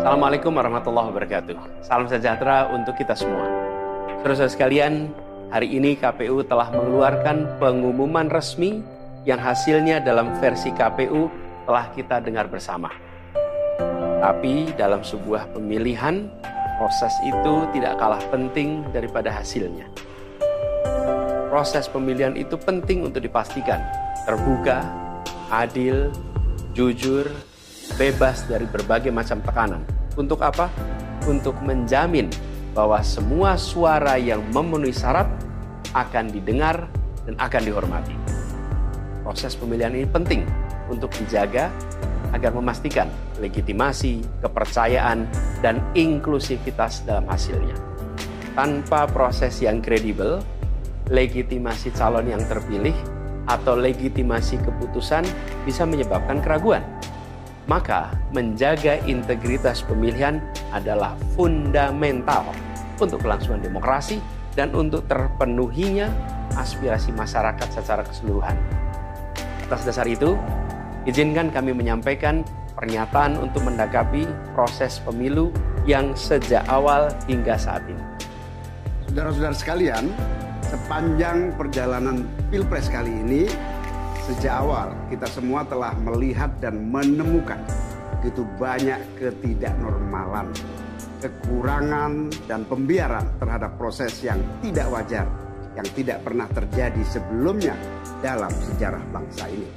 Assalamualaikum warahmatullahi wabarakatuh. Salam sejahtera untuk kita semua. Saudara-saudara sekalian, hari ini KPU telah mengeluarkan pengumuman resmi yang hasilnya dalam versi KPU telah kita dengar bersama. Tapi dalam sebuah pemilihan, proses itu tidak kalah penting daripada hasilnya. Proses pemilihan itu penting untuk dipastikan terbuka, adil, jujur, bebas dari berbagai macam tekanan. Untuk apa? Untuk menjamin bahwa semua suara yang memenuhi syarat akan didengar dan akan dihormati. Proses pemilihan ini penting untuk dijaga agar memastikan legitimasi, kepercayaan, dan inklusivitas dalam hasilnya. Tanpa proses yang kredibel, legitimasi calon yang terpilih atau legitimasi keputusan bisa menyebabkan keraguan. Maka menjaga integritas pemilihan adalah fundamental untuk kelangsungan demokrasi dan untuk terpenuhinya aspirasi masyarakat secara keseluruhan. Atas dasar itu, izinkan kami menyampaikan pernyataan untuk mendakapi proses pemilu yang sejak awal hingga saat ini. Saudara-saudara sekalian, sepanjang perjalanan Pilpres kali ini, sejak awal kita semua telah melihat dan menemukan begitu banyak ketidaknormalan, kekurangan dan pembiaran terhadap proses yang tidak wajar, yang tidak pernah terjadi sebelumnya dalam sejarah bangsa ini.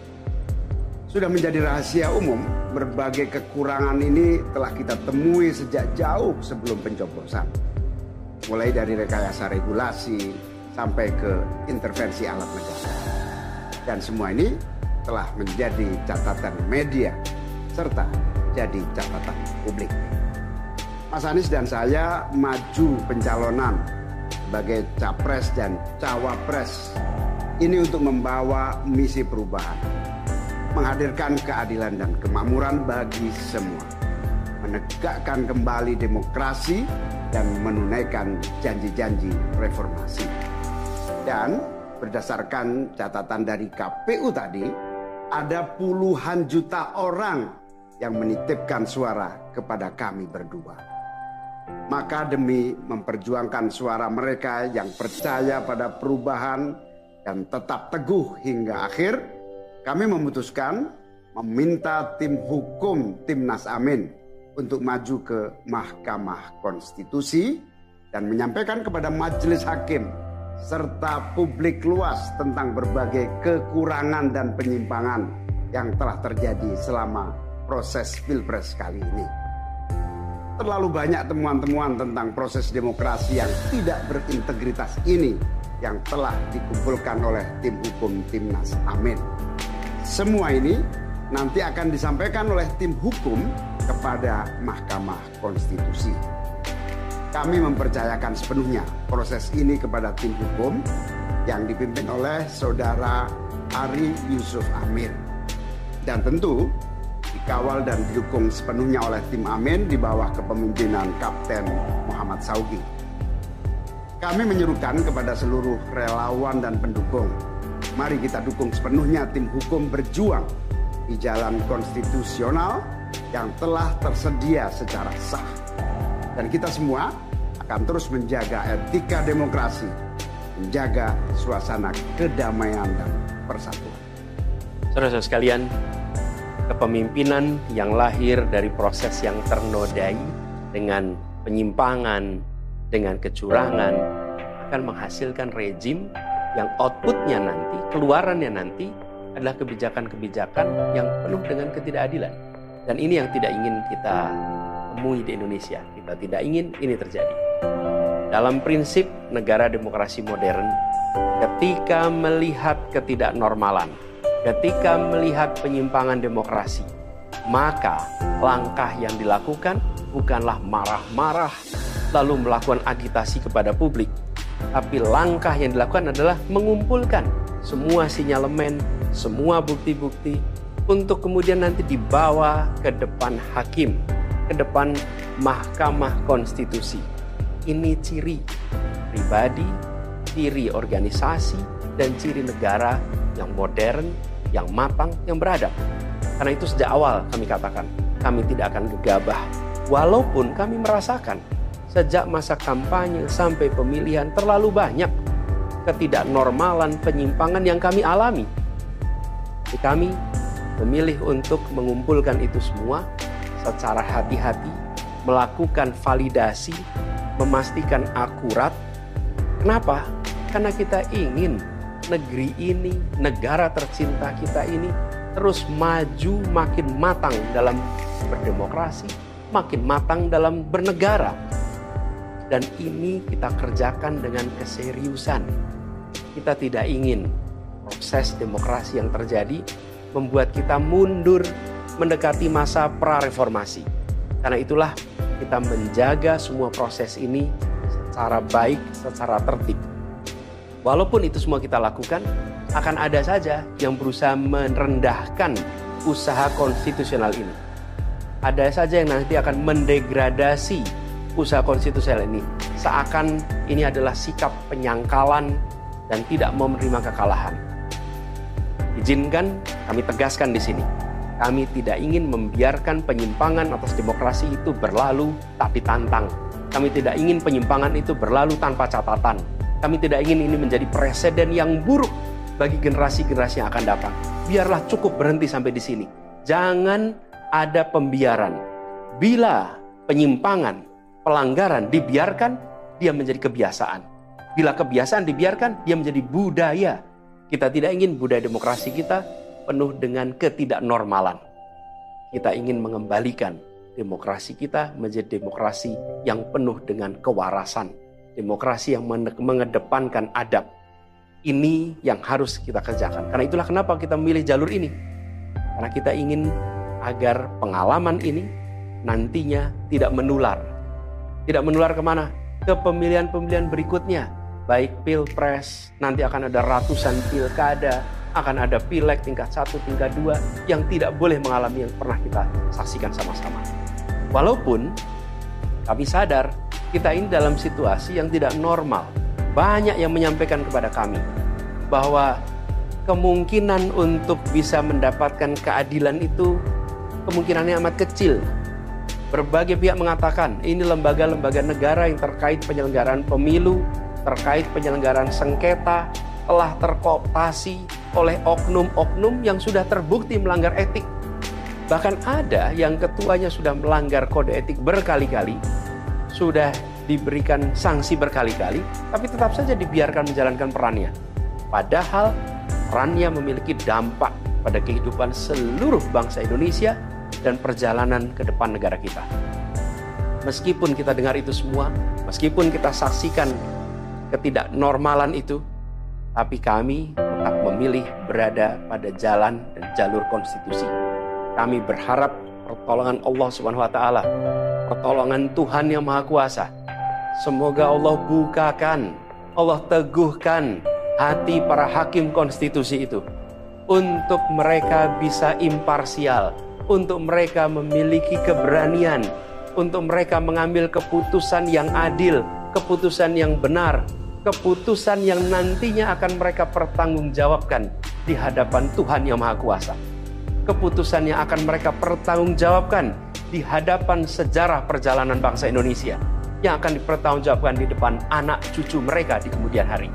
Sudah menjadi rahasia umum, berbagai kekurangan ini telah kita temui sejak jauh sebelum pencoblosan. Mulai dari rekayasa regulasi sampai ke intervensi alat negara. Dan semua ini telah menjadi catatan media serta jadi catatan publik. Mas Anies dan saya maju pencalonan sebagai capres dan cawapres ini untuk membawa misi perubahan, menghadirkan keadilan dan kemakmuran bagi semua, menegakkan kembali demokrasi dan menunaikan janji-janji reformasi. Dan berdasarkan catatan dari KPU tadi, ada puluhan juta orang yang menitipkan suara kepada kami berdua. Maka demi memperjuangkan suara mereka yang percaya pada perubahan dan tetap teguh hingga akhir, kami memutuskan meminta tim hukum Timnas Amin untuk maju ke Mahkamah Konstitusi dan menyampaikan kepada majelis hakim serta publik luas tentang berbagai kekurangan dan penyimpangan yang telah terjadi selama proses Pilpres kali ini. Terlalu banyak temuan-temuan tentang proses demokrasi yang tidak berintegritas ini yang telah dikumpulkan oleh tim hukum Timnas Amin. Semua ini nanti akan disampaikan oleh tim hukum kepada Mahkamah Konstitusi. Kami mempercayakan sepenuhnya proses ini kepada tim hukum yang dipimpin oleh Saudara Ari Yusuf Amir. Dan tentu dikawal dan didukung sepenuhnya oleh tim Amin di bawah kepemimpinan Kapten Muhammad Saugi. Kami menyerukan kepada seluruh relawan dan pendukung, mari kita dukung sepenuhnya tim hukum berjuang di jalan konstitusional yang telah tersedia secara sah. Dan kita semua akan terus menjaga etika demokrasi, menjaga suasana kedamaian dan persatuan. Saudara-saudara sekalian, kepemimpinan yang lahir dari proses yang ternodai dengan penyimpangan, dengan kecurangan, akan menghasilkan rejim yang outputnya nanti, keluarannya nanti adalah kebijakan-kebijakan yang penuh dengan ketidakadilan. Dan ini yang tidak ingin kita temui di Indonesia. Kita tidak ingin ini terjadi. Dalam prinsip negara demokrasi modern, ketika melihat ketidaknormalan, ketika melihat penyimpangan demokrasi, maka langkah yang dilakukan bukanlah marah-marah lalu melakukan agitasi kepada publik, tapi langkah yang dilakukan adalah mengumpulkan semua sinyalemen, semua bukti-bukti untuk kemudian nanti dibawa ke depan hakim, ke depan Mahkamah Konstitusi. Ini ciri pribadi, ciri organisasi, dan ciri negara yang modern, yang matang, yang beradab. Karena itu sejak awal kami katakan, kami tidak akan gegabah Walaupun kami merasakan sejak masa kampanye sampai pemilihan terlalu banyak ketidaknormalan, penyimpangan yang kami alami. Jadi kami memilih untuk mengumpulkan itu semua secara hati-hati, melakukan validasi, memastikan akurat. Kenapa? Karena kita ingin negeri ini, negara tercinta kita ini terus maju, makin matang dalam berdemokrasi, makin matang dalam bernegara. Dan ini kita kerjakan dengan keseriusan. Kita tidak ingin proses demokrasi yang terjadi membuat kita mundur mendekati masa pra-reformasi. Karena itulah kita menjaga semua proses ini secara baik, secara tertib. Walaupun itu semua kita lakukan, akan ada saja yang berusaha merendahkan usaha konstitusional ini. Ada saja yang nanti akan mendegradasi usaha konstitusional ini. Seakan ini adalah sikap penyangkalan dan tidak mau menerima kekalahan. Izinkan kami tegaskan di sini. Kami tidak ingin membiarkan penyimpangan atas demokrasi itu berlalu tak ditantang. Kami tidak ingin penyimpangan itu berlalu tanpa catatan. Kami tidak ingin ini menjadi presiden yang buruk bagi generasi-generasi yang akan datang. Biarlah cukup berhenti sampai di sini. Jangan ada pembiaran. Bila penyimpangan, pelanggaran dibiarkan, dia menjadi kebiasaan. Bila kebiasaan dibiarkan, dia menjadi budaya. Kita tidak ingin budaya demokrasi kita penuh dengan ketidaknormalan. Kita ingin mengembalikan demokrasi kita menjadi demokrasi yang penuh dengan kewarasan. Demokrasi yang mengedepankan adab. Ini yang harus kita kerjakan. Karena itulah kenapa kita memilih jalur ini. Karena kita ingin agar pengalaman ini nantinya tidak menular. Tidak menular kemana? Ke pemilihan-pemilihan berikutnya. Baik pilpres, nanti akan ada ratusan pilkada, akan ada pileg tingkat 1, tingkat 2 yang tidak boleh mengalami yang pernah kita saksikan sama-sama. Walaupun kami sadar kita ini dalam situasi yang tidak normal. Banyak yang menyampaikan kepada kami bahwa kemungkinan untuk bisa mendapatkan keadilan itu kemungkinannya amat kecil. Berbagai pihak mengatakan ini lembaga-lembaga negara yang terkait penyelenggaraan pemilu, terkait penyelenggaraan sengketa, telah terkooptasi oleh oknum-oknum yang sudah terbukti melanggar etik. Bahkan ada yang ketuanya sudah melanggar kode etik berkali-kali, sudah diberikan sanksi berkali-kali, tapi tetap saja dibiarkan menjalankan perannya. Padahal perannya memiliki dampak pada kehidupan seluruh bangsa Indonesia dan perjalanan ke depan negara kita. Meskipun kita dengar itu semua, meskipun kita saksikan ketidaknormalan itu, tapi kami tetap memilih berada pada jalan dan jalur konstitusi. Kami berharap pertolongan Allah Subhanahu wa taala, pertolongan Tuhan yang Maha Kuasa. Semoga Allah bukakan, Allah teguhkan hati para hakim konstitusi itu untuk mereka bisa imparsial, untuk mereka memiliki keberanian, untuk mereka mengambil keputusan yang adil, keputusan yang benar, keputusan yang nantinya akan mereka pertanggungjawabkan di hadapan Tuhan yang Maha Kuasa. Keputusan yang akan mereka pertanggungjawabkan di hadapan sejarah perjalanan bangsa Indonesia, yang akan dipertanggungjawabkan di depan anak cucu mereka di kemudian hari.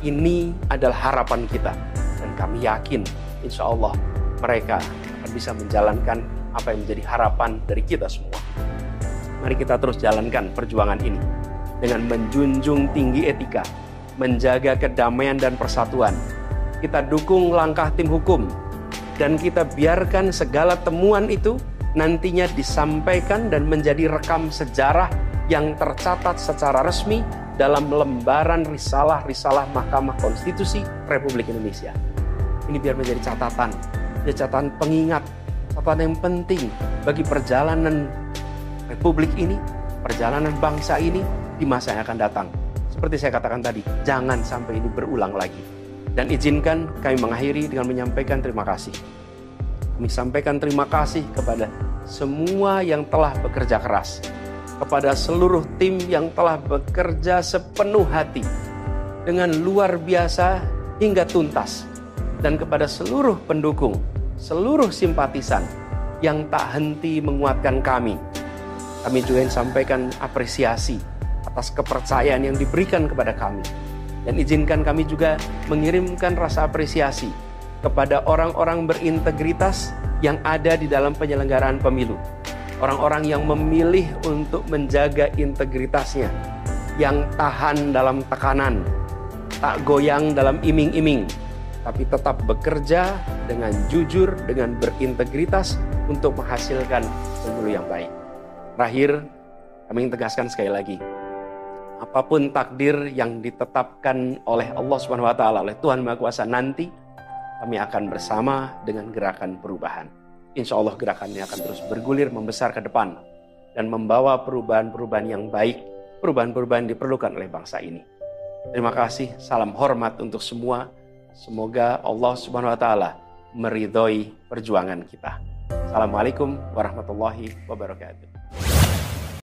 Ini adalah harapan kita, dan kami yakin insya Allah mereka akan bisa menjalankan apa yang menjadi harapan dari kita semua. Mari kita terus jalankan perjuangan ini dengan menjunjung tinggi etika, menjaga kedamaian dan persatuan. Kita dukung langkah tim hukum, dan kita biarkan segala temuan itu nantinya disampaikan dan menjadi rekam sejarah yang tercatat secara resmi dalam lembaran risalah-risalah Mahkamah Konstitusi Republik Indonesia. Ini biar menjadi catatan pengingat, catatan yang penting bagi perjalanan Republik ini, perjalanan bangsa ini di masa yang akan datang. Seperti saya katakan tadi, jangan sampai ini berulang lagi. Dan izinkan kami mengakhiri dengan menyampaikan terima kasih. Kami sampaikan terima kasih kepada semua yang telah bekerja keras, kepada seluruh tim yang telah bekerja sepenuh hati dengan luar biasa hingga tuntas, dan kepada seluruh pendukung, seluruh simpatisan yang tak henti menguatkan kami, Kami juga ingin sampaikan apresiasi atas kepercayaan yang diberikan kepada kami. Dan izinkan kami juga mengirimkan rasa apresiasi kepada orang-orang berintegritas yang ada di dalam penyelenggaraan pemilu. Orang-orang yang memilih untuk menjaga integritasnya, yang tahan dalam tekanan, tak goyang dalam iming-iming, tapi tetap bekerja dengan jujur, dengan berintegritas untuk menghasilkan pemilu yang baik. Terakhir, kami ingin tegaskan sekali lagi, apapun takdir yang ditetapkan oleh Allah SWT, oleh Tuhan Maha Kuasa nanti, kami akan bersama dengan gerakan perubahan. Insya Allah gerakan ini akan terus bergulir, membesar ke depan, dan membawa perubahan-perubahan yang baik, perubahan-perubahan yang diperlukan oleh bangsa ini. Terima kasih, salam hormat untuk semua. Semoga Allah SWT meridhoi perjuangan kita. Assalamualaikum warahmatullahi wabarakatuh.